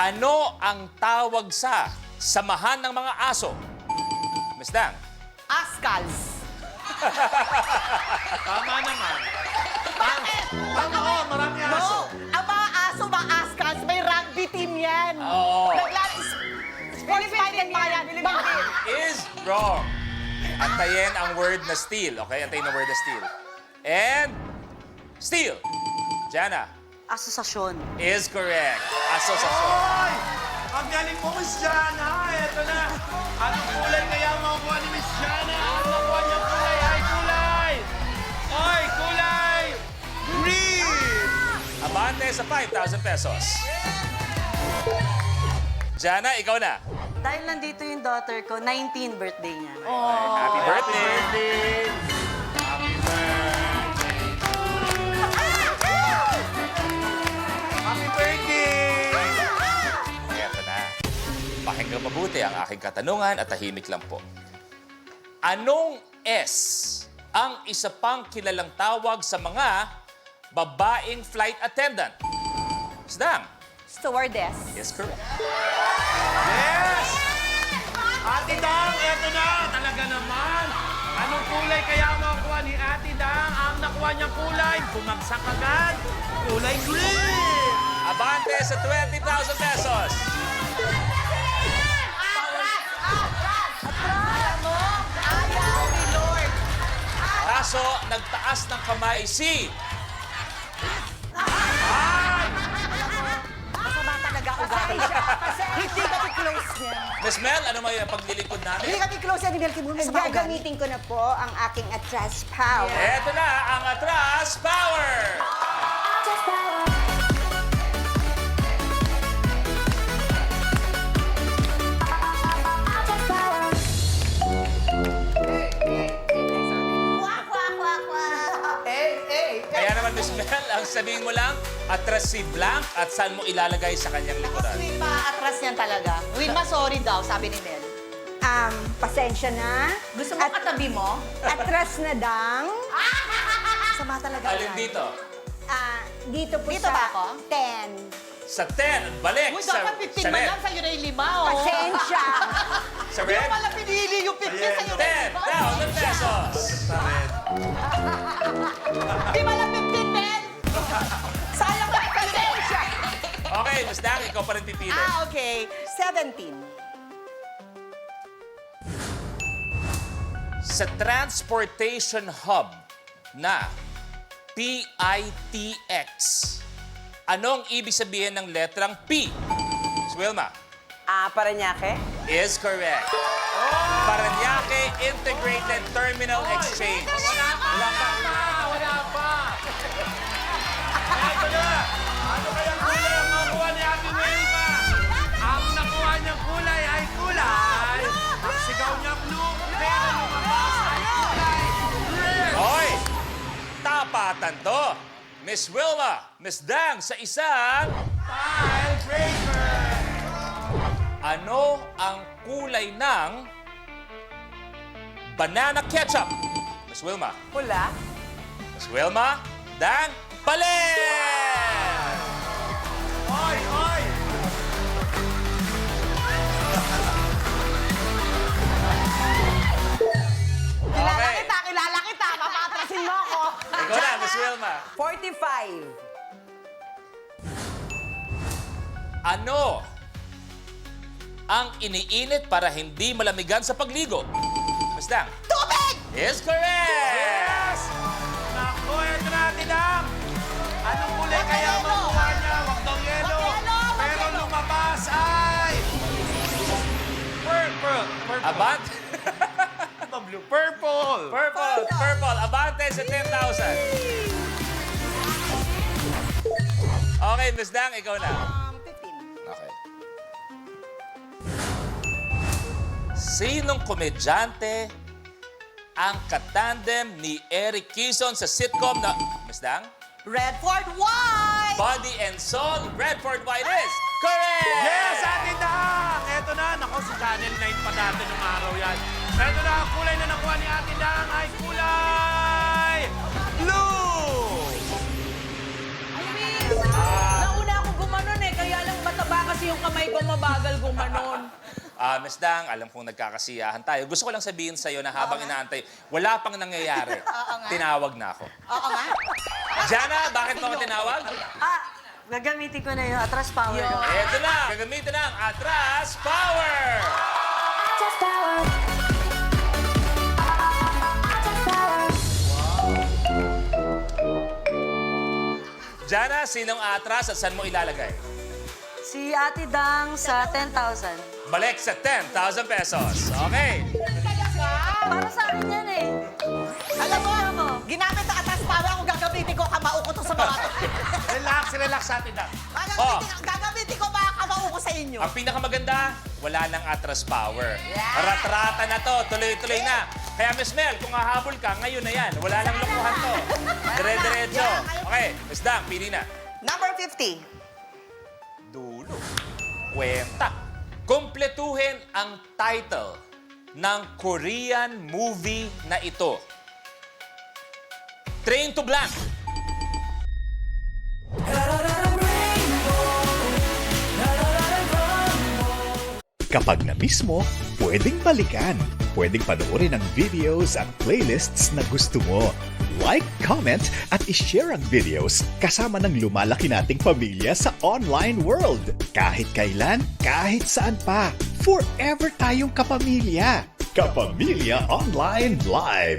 Ano ang tawag sa samahan ng mga aso? Miss Dang. Ascals. Tama naman. Tama ko, marami aso. No, ang mga aso, mga Ascals, may rugby team yan. Oo. Sports-minded mga yan. Is wrong. Antayin ang word na steal. Okay, antayin ang word na steal. And steal. Jana. Asosasyon. Is correct. Asosasyon. Oy! Ang galing mo, Miss Jana. Eto na. Anong kulay kaya ang makukuha ni Miss Jana? Ang nakuha niyang kulay ay kulay. Oy, kulay green. Abante sa 5,000 pesos. Jana, ikaw na. Dahil nandito yung daughter ko, 19 birthday niya. Happy birthday. Happy birthday. Happy birthday. Eto na. Pakinggan mabuti ang aking katanungan at tahimik lang po. Anong S ang isa pang kilalang tawag sa mga babaeng flight attendant? Miss Dang. Stewardess. Yes, correct. Yes! Ate Dang, eto na. Talaga naman. Anong kulay kaya ang makukuha ni Ate Dang? Ang nakuha niyang kulay, bumagsak agad. Kulay green. Abante sa 20,000 pesos. Ayaw ni Lord. Kaso, nagtaas ng kamay si... Masama talaga ugali siya. Hindi kami close niya. Miss Mel, ano may paglilingkod Hindi namin? kami close niya ni Melky Moon. Masama ugali. Gagamitin ko na po ang aking atras power. Eto na ang Atras Power! Wak, wak, wak, wak. Kaya naman, Miss Mel, ang sabihin mo lang, atras si Blank at saan mo ilalagay sa kanyang likuran. Wilma, atras niyan talaga. Wilma, sorry daw, sabi ni Mel. Pasensya na. Gusto mo katabi mo? Atras na dang. Sama talaga. Alin dito? Dito po Dito sa ba ako? 10. Sa 10, balik Uy, sa, dapat 15 sa man red. lang, sa'yo na yung 5, oh. Pasensya. Sa Hindi red, mo pala pinili yung 15 sa'yo na yung 10,000 pesos. Di ba lang 15, Mel? Sayang ka, pasensya. Okay, Miss Dang, ikaw pa rin pipili. Okay. 17. Sa transportation hub na PITX, anong ibig sabihin ng letrang P? Miss Wilma. Paranaque? Is correct. Paranaque Integrated Terminal Exchange. Wala pa. Eto na. Ano kayang kulay ang makukuha ni Ate Wilma? Ang nakuha niyang kulay ay kulay. Ang sigaw niya blue, pero lumabas ay kulay red. Hoy! Tapatan to! Miss Wilma, Miss Dang sa isang... Tile breaker. Ano ang kulay ng banana ketchup? Miss Wilma. Pula? Miss Wilma, Dang, Palen! Oy! Okay. Kilala kita. Mapatrasin mo ako. Ikaw na, Miss Wilma. 45. Ano ang iniinit para hindi malamigan sa pagligo? Miss Dang. Tubig! Is correct! Yes! Naku, eto na, Ate Dang. Anong kulay kaya ang makukuha niya? Wag daw yelo. Pero lumabas ay... Purple. Abant. Blue. Purple. Purple. Abante sa 10,000. Okay, Miss Dang, ikaw na. 15. Okay. Sinong komedyante ang katandem ni Eric Quezon sa sitcom na... Miss Dang? Redford White! Body and Soul, Redford White is correct! Yes, Ate Dang! Eto na. Naku, si Channel 9 pa dati nung araw yan. Eto na, ang kulay na nakuha ni Ate Dang ay kulay blue! Nauna ako gumanon eh, kaya lang mataba kasi yung kamay ko mabagal gumanon. Miss Dang, alam kong nagkakasiyahan tayo. Gusto ko lang sabihin sa'yo na habang inaantay, wala pang nangyayari. Tinawag na ako. Oo nga. Jana, bakit mo ako tinawag? Gagamitin ko na yung atras power ko. Eto na, gagamitin ng Atras Power! Jana, sinong atras at saan mo ilalagay? Si Ate Dang sa 10,000. Balik sa 10,000 pesos. Okay. Para sa akin yan eh. Alam mo, ginamit ang atas power kung gagamitin ko kamao ko to sa mga to. Relax Ate Dang. Gagamitin ko mga kamao ko sa inyo. Ang pinakamaganda, wala nang Atras Power. Ratrata na to, tuloy-tuloy na. Kaya Miss Mel, kung hahabol ka, ngayon na yan. Wala nang lukuhan to. Dire-diretso. Okay, Miss Dang, pili na. Number 50. Dulo. Kwenta. Kompletuhin ang title ng Korean movie na ito. Train to Blank. Kapag na-miss mo, pwedeng balikan. Pwedeng panoorin ang videos at playlists na gusto mo. Like, comment, at ishare ang videos kasama ng lumalaki nating pamilya sa online world. Kahit kailan, kahit saan pa. Forever tayong kapamilya. Kapamilya Online Live.